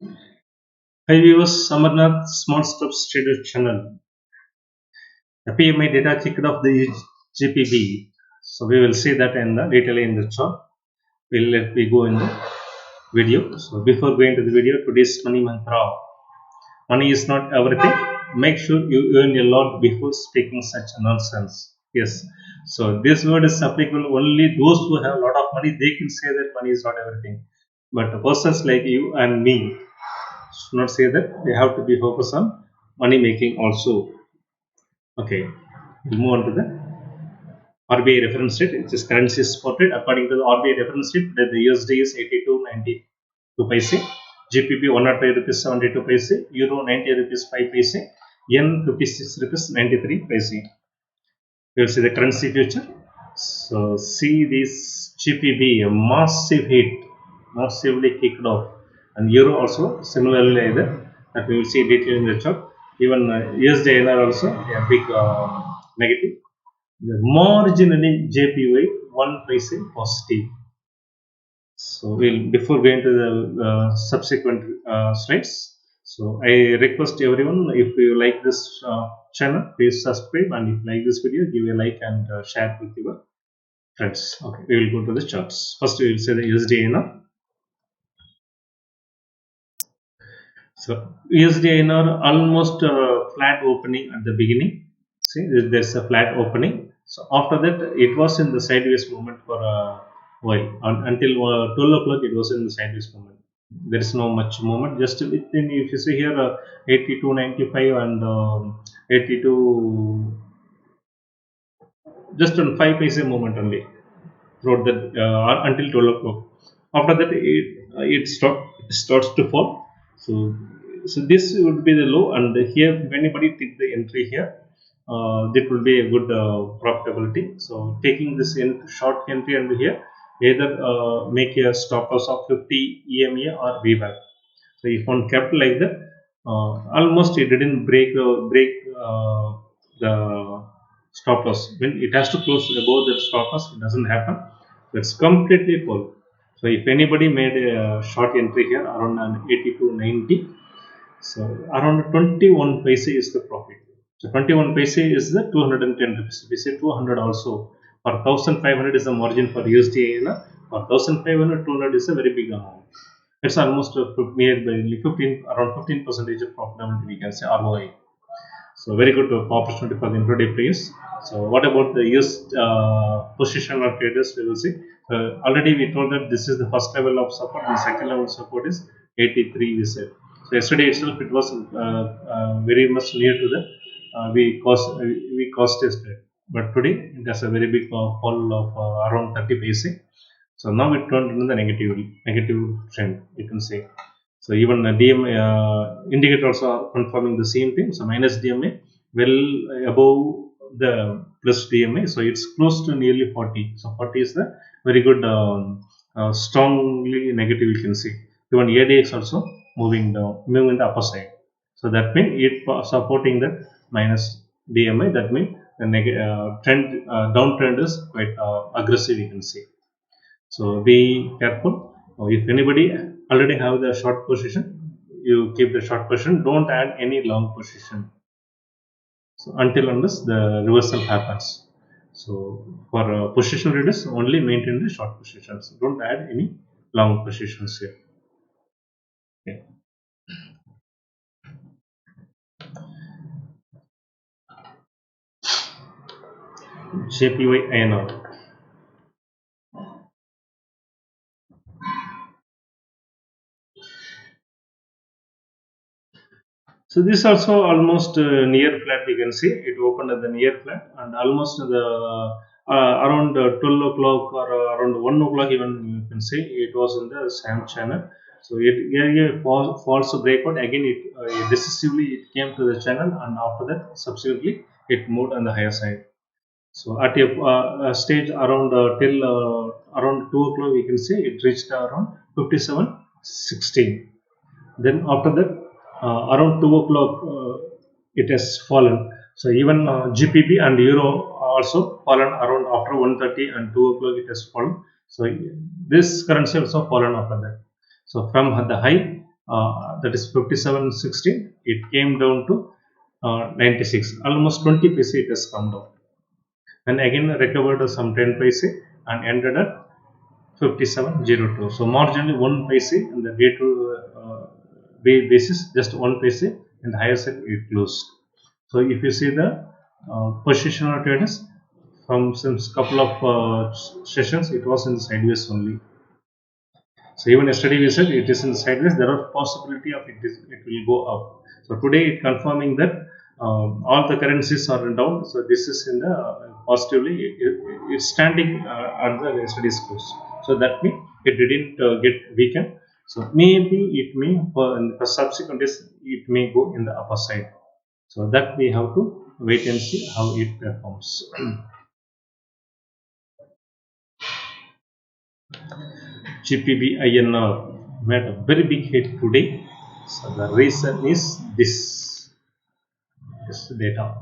Hi viewers, Amarnath Small Steps Trader channel. The PMI data kicked off the GPB. So we will see that in the detail in the chart. Let me go in the video. So before going to the video, today's money mantra. Money is not everything. Make sure you earn a lot before speaking such nonsense. Yes. So this word is applicable only those who have a lot of money. They can say that money is not everything. But persons like you and me should not say that. They have to be focused on money making also. Okay, we'll move on to the RBI reference rate. It is currency spotted according to the RBI reference rate. The USD is 82.92 paise, GBP 105 rupees 72 paise, Euro 90 rupees 5 paise, Yen 56 rupees 93 paise. You will see the currency future. So see this GBP, a massive hit, massively kicked off, and Euro also similarly either. That we will see detail in the chart. Even USDINR also a big negative. Marginally JPY 1 paise positive. So we'll before going to the subsequent slides. So I request everyone, if you like this channel, please subscribe, and if you like this video, give a like and share with your friends. Okay, we will go to the charts. First, we will say the USDINR. So USDINR almost flat opening at the beginning. See, there's a flat opening. So after that, it was in the sideways movement for a while. Until 12 o'clock, it was in the sideways movement. There is no much movement. Just within, if you see here, 82.95 and 82, just on 5 paise movement only throughout that until 12 o'clock. After that, it starts to fall. So this would be the low, and here if anybody take the entry here, that will be a good profitability. So taking this in short entry and here, either make a stop loss of 50 EMA or VWAP. So if one kept like that, almost it didn't break the stop loss. When it has to close above the stop loss, it doesn't happen. So it's completely full. So if anybody made a short entry here around an 82.90, so around 21 paise is the profit. So 21 paise is the 210 rupees. We say 200 also. For 1500 is the margin for USDINR. For 1500, 200 is a very big amount. It's almost nearly 15, around 15 percentage of profitability, we can say ROI. So very good opportunity for the intraday players. So what about the US positional traders? We will see. Already we told that this is the first level of support. The second level of support is 83. We said. So yesterday itself it was very much near to the we cost tested, but today it has a very big fall of around 30 paise. So now it turned into the negative trend, you can say. So even DMA indicator also are confirming the same thing. So minus DMA well above the plus DMA. So it's close to nearly 40. So 40 is the very good, strongly negative, you can see. Even ADX also moving down, moving the upper side. So that means it supporting that minus DMA. That means the trend, downtrend is quite aggressive, you can see. So be careful. If anybody already have the short position, you keep the short position. Don't add any long position. So until unless the reversal happens. So for position readers, only maintain the short positions. Don't add any long positions here. Okay. JPYINR. So this also almost near flat, we can see it opened at the near flat, and almost the around 12 o'clock or around 1 o'clock even, you can see it was in the same channel. So it gave a false breakout again. It decisively it came to the channel, and after that subsequently it moved on the higher side. So at a stage around till around 2 o'clock, we can see it reached around 57.16. Then after that, around 2 o'clock, it has fallen. So even GBP and Euro also fallen around after 1:30 and 2 o'clock. It has fallen. So this currency also fallen after that. So from the high, that is 57.16. It came down to 96, almost 20 paise it has come down, and again recovered some 10 paise and ended at 57.02. So marginally 1 paise and the day to basis just 1 paise, and the higher side it closed. So if you see the positional traders from since couple of sessions, it was in the sideways only. So even yesterday we said it is in sideways. There are possibility of it will go up. So today it confirming that all the currencies are down. So this is in the positively. It's standing at the yesterday's close. So that means it didn't get weakened. So maybe it may in the subsequent days it may go in the upper side. So that we have to wait and see how it performs. GBPINR made a very big hit today. So the reason is this data.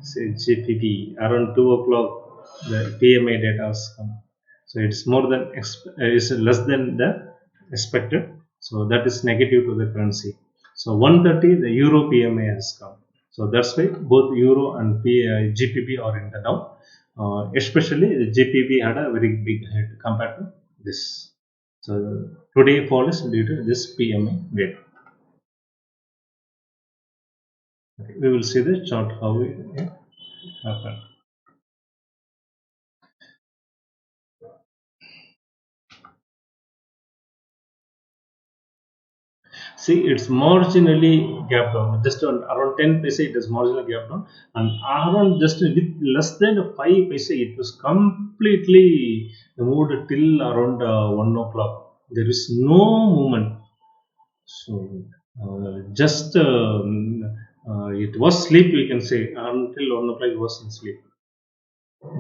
Say GPP around 2 o'clock the PMI data has come. So it's more than is less than the expected. So that is negative to the currency. So 130 the Euro PMI has come. So that's why both Euro and GPP are in the down. Especially the GPP had a very big hit compared to this. So today fall is due to this PMI data. Okay, we will see the chart how it happened. See, it's marginally gap down, just around 10 paise it is marginally gap down, and around just with less than 5 paise it was completely moved till around 1 o'clock. There is no movement. So just it was sleep, we can say, until 1 o'clock it was in sleep.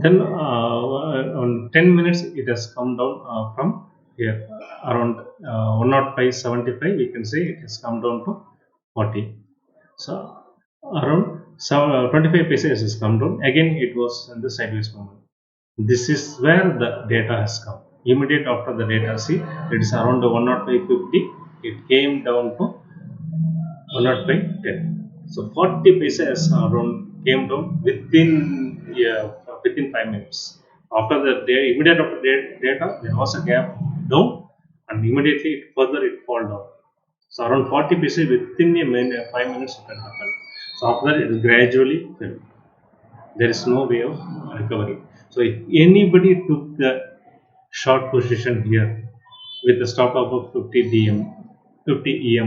Then on 10 minutes it has come down from here around 105.75, we can say it has come down to 40. So around 25 paise has come down. Again it was in the sideways movement. This is where the data has come. Immediate after the data, see, it is around 105.50. It came down to 105.10. So 40 paise around came down within 5 minutes. After the immediate after the data, there was a gap down, and immediately further it fall down. So around 40 paise within a minute, 5 minutes it can happen. So after that it gradually fell. There is no way of recovery. So if anybody took the short position here with a stop loss of 50 DM, 50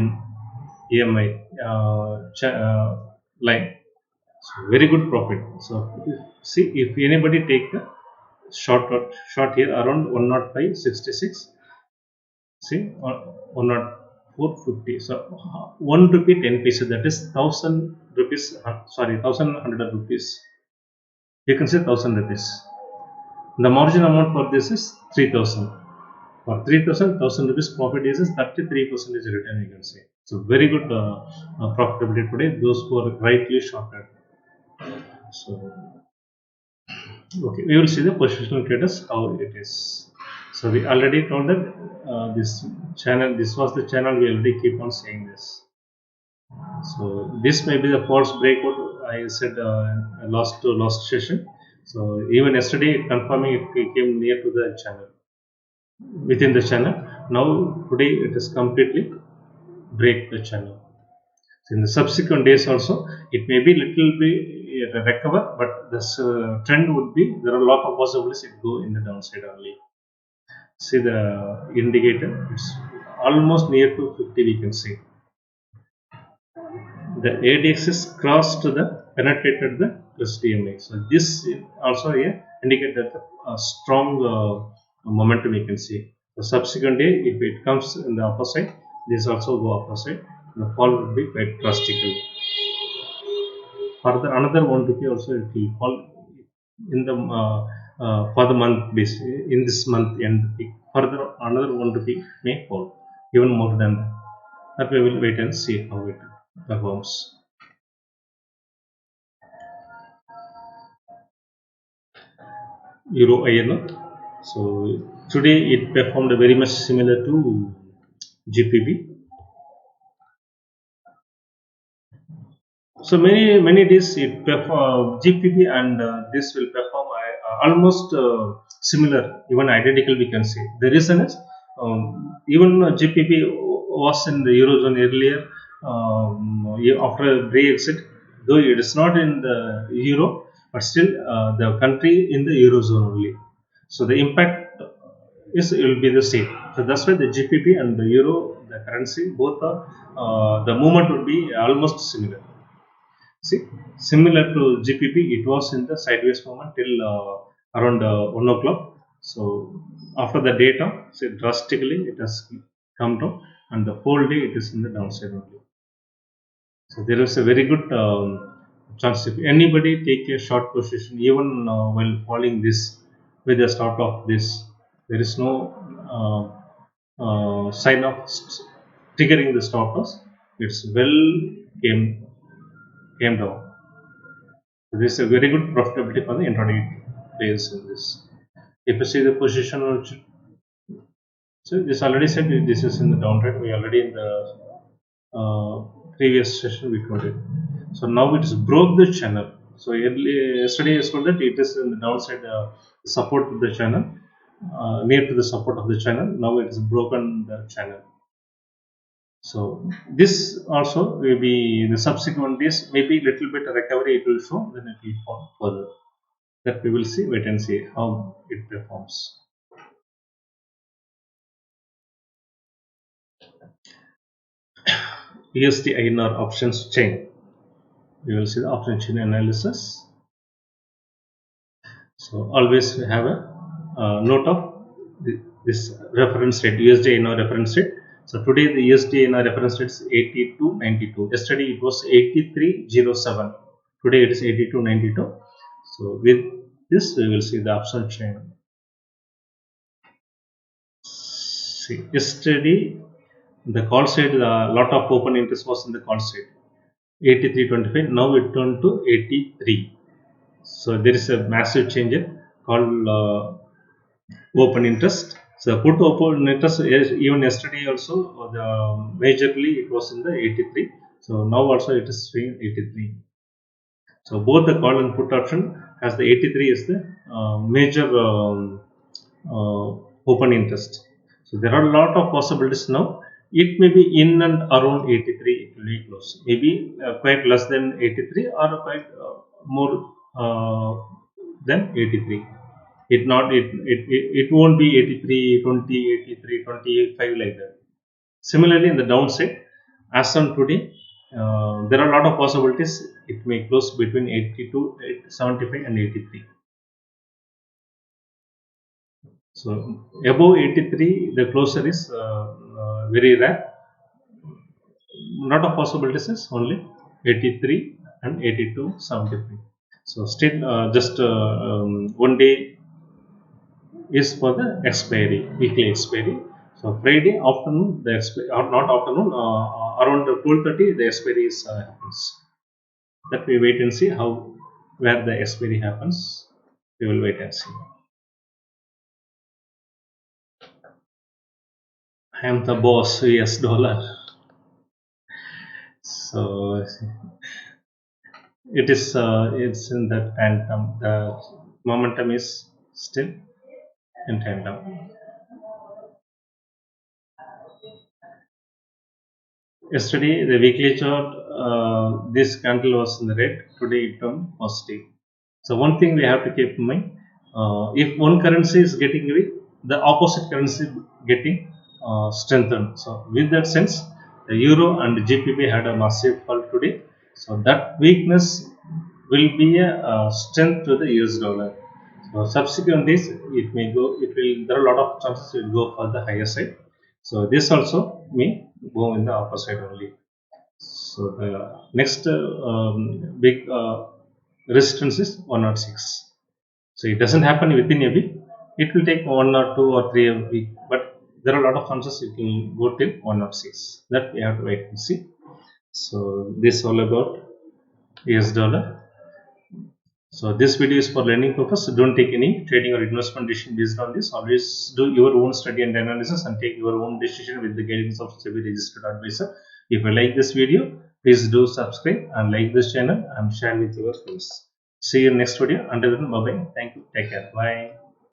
EMI line, so very good profit. So see, if anybody take the short here around 105.66, see, 104.50. So 1 rupee 10 pieces, that is 1000 rupees. Sorry, 1100 rupees. You can say 1000 rupees. The margin amount for this is 3000. For 3000, 1000 rupees profit is 33% return, you can say. So very good profitability today, those who are rightly shorted. So okay, we will see the positional traders how it is. So we already told that this was the channel, we already keep on saying this. So this may be the false breakout, I said last session. So even yesterday confirming it came near to the channel, within the channel. Now today it is completely break the channel. So in the subsequent days also it may be little bit recover, but this trend would be there are a lot of possibilities it go in the downside only. See the indicator, it's almost near to 50, we can see. The ADX is crossed the penetrated the plus DMA. So this also indicate that a strong momentum we can see. The subsequent day, if it comes in the upper side, this also go upper side. The fall would be quite drastical. Further, another 1 rupee also it will fall in the for the month base in this month end. Further, another 1 rupee may fall even more than that. That we will wait and see how it performs. Euro INR. So today it performed very much similar to GPP. So many days it perform GPP and this will perform almost similar, even identical. We can say the reason is even GPP was in the eurozone earlier. After Brexit, though it is not in the euro, but still the country in the eurozone only. So the impact is it will be the same. So that's why the GPP and the euro, the currency, both are the movement would be almost similar. See, similar to GPP, it was in the sideways movement till around 1 o'clock. So after the data, so drastically it has come down, and the whole day it is in the downside only. So there is a very good chance if anybody take a short position, even while following this with the start of this, there is no sign of triggering the stop loss. It's well came came down. So this is a very good profitability for the intraday players in this. If you see the position, so this already said this is in the downtrend. We already in the previous session we told it. So now it is broke the channel. So yesterday I told that it is in the downside support of the channel, near to the support of the channel. Now it is broken the channel. So this also will be in the subsequent days, maybe little bit recovery it will show, then it will fall further. That we will see, wait and see how it performs. USDINR options chain. We will see the option chain analysis. So always we have a note of this reference rate, USDINR reference rate. So today the USDINR reference rate is 82.92. Yesterday it was 83.07. Today it is 82.92. So with this we will see the option chain. See, yesterday the call side, a lot of open interest was in the call side. 83.25. Now it turned to 83. So there is a massive change called open interest. So put open interest even yesterday also the majorly it was in the 83. So now also it is showing 83. So both the call and put option has the 83 is the major open interest. So there are a lot of possibilities now. It may be in and around 83 it will be close. Maybe quite less than 83 or quite more than 83. It won't be 83, 20, 83, 25 like that. Similarly, in the downside, as on today, there are a lot of possibilities. It may close between 82, 75 and 83. So above 83, the closer is very rare. Lot of possibilities is only 83 and 82, 75. So still just one day is for the expiry, weekly expiry. So Friday afternoon, the expiry, or not afternoon, around 12:30, the expiry is happens. That we wait and see how where the expiry happens. We will wait and see. I am the boss, US dollar. So it is it's in the tandem. The momentum is still in tandem. Yesterday, the weekly chart, this candle was in the red. Today, it turned positive. So, one thing we have to keep in mind: if one currency is getting weak, the opposite currency getting strengthened. So, with that sense, the euro and the GBP had a massive fall today. So, that weakness will be a strength to the US dollar. So, subsequent days, it may go. It will. There are a lot of chances it will go for the higher side. So, this also may go in the opposite only. So the next big resistance is 106. So it doesn't happen within a week. It will take 1 or 2 or 3 a week, but there are a lot of chances it will go till 106. That we have to wait and see. So this all about US dollar. So this video is for learning purpose. Don't take any trading or investment decision based on this. Always do your own study and analysis and take your own decision with the guidance of SEBI registered advisor. If you like this video, please do subscribe and like this channel and share with your friends. See you next video. Until then, bye bye. Thank you. Take care. Bye.